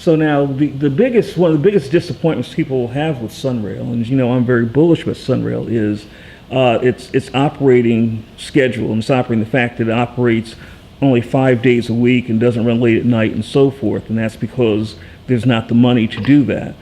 So now one of the biggest disappointments people have with SunRail, and I'm very bullish with SunRail, is its operating schedule, and it's operating the fact that it operates only 5 days a week and doesn't run late at night and so forth, and that's because there's not the money to do that.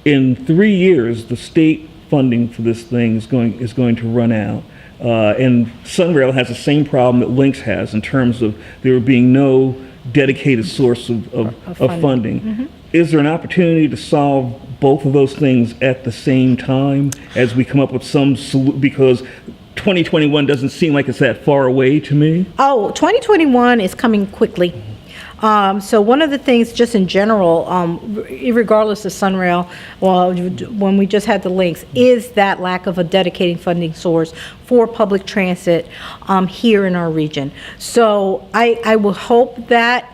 In 3 years, the state funding for this thing is going to run out. And SunRail has the same problem that Lynx has in terms of there being no dedicated source of funding. Mm-hmm. Is there an opportunity to solve both of those things at the same time as we come up with some solution? Because 2021 doesn't seem like it's that far away to me. Oh, 2021 is coming quickly. So one of the things, just in general, regardless of SunRail, well, when we just had the links, is that lack of a dedicated funding source for public transit here in our region. So I will hope that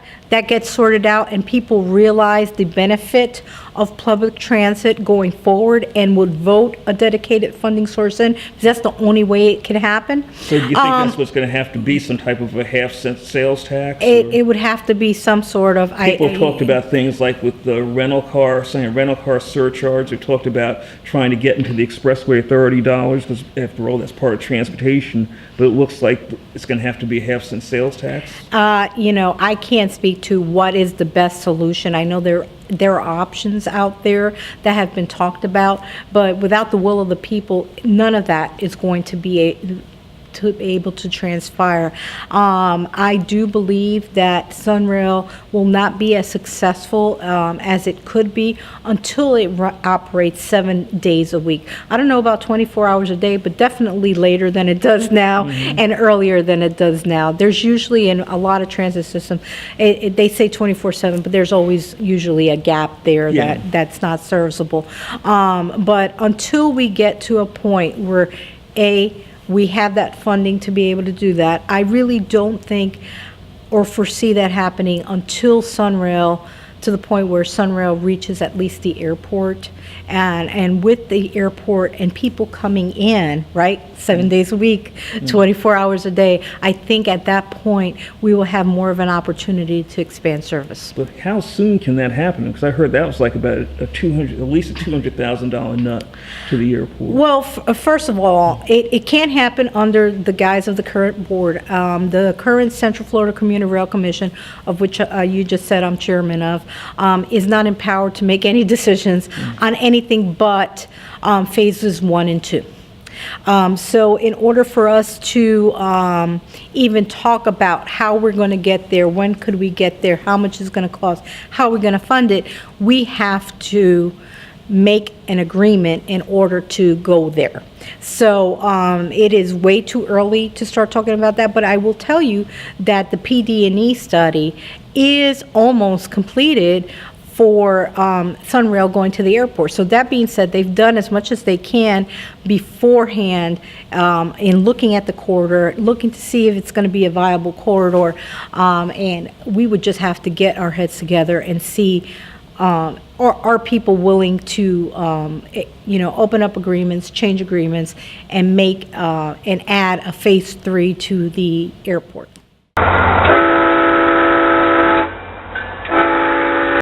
gets sorted out and people realize the benefit of public transit going forward and would vote a dedicated funding source in, because that's the only way it can happen. So do you think that's what's going to have to be, some type of a half-cent sales tax? It would have to be some sort of... People talked about things like with the rental car surcharge. They talked about trying to get into the Expressway Authority dollars, because after all, that's part of transportation. But it looks like it's going to have to be a half-cent sales tax. I can't speak to what is the best solution. I know there are options out there that have been talked about, but without the will of the people, none of that is going to be able to transpire. I do believe that SunRail will not be as successful as it could be until it operates 7 days a week. I don't know about 24 hours a day, but definitely later than it does now, mm-hmm. and earlier than it does now. There's usually in a lot of transit systems, they say 24/7, but there's always usually a gap there that's not serviceable. But until we get to a point where we have that funding to be able to do that, I really don't think or foresee that happening until SunRail, to the point where SunRail reaches at least the airport, and with the airport and people coming in, right, 7 days a week, 24 hours a day, I think at that point we will have more of an opportunity to expand service. But how soon can that happen? Because I heard that was like about at least a $200,000 nut to the airport. Well, first of all, it can't happen under the guise of the current board. The current Central Florida Commuter Rail Commission, of which you just said I'm chairman of, is not empowered to make any decisions on anything but phases 1 and 2. So in order for us to even talk about how we're going to get there, when could we get there, how much is going to cost, how we're going to fund it, we have to make an agreement in order to go there. So it is way too early to start talking about that, but I will tell you that the PD&E study is almost completed for SunRail going to the airport. So that being said, they've done as much as they can beforehand in looking at the corridor, looking to see if it's going to be a viable corridor, and we would just have to get our heads together and see are people willing to open up agreements, change agreements, and make and add a phase 3 to the airport.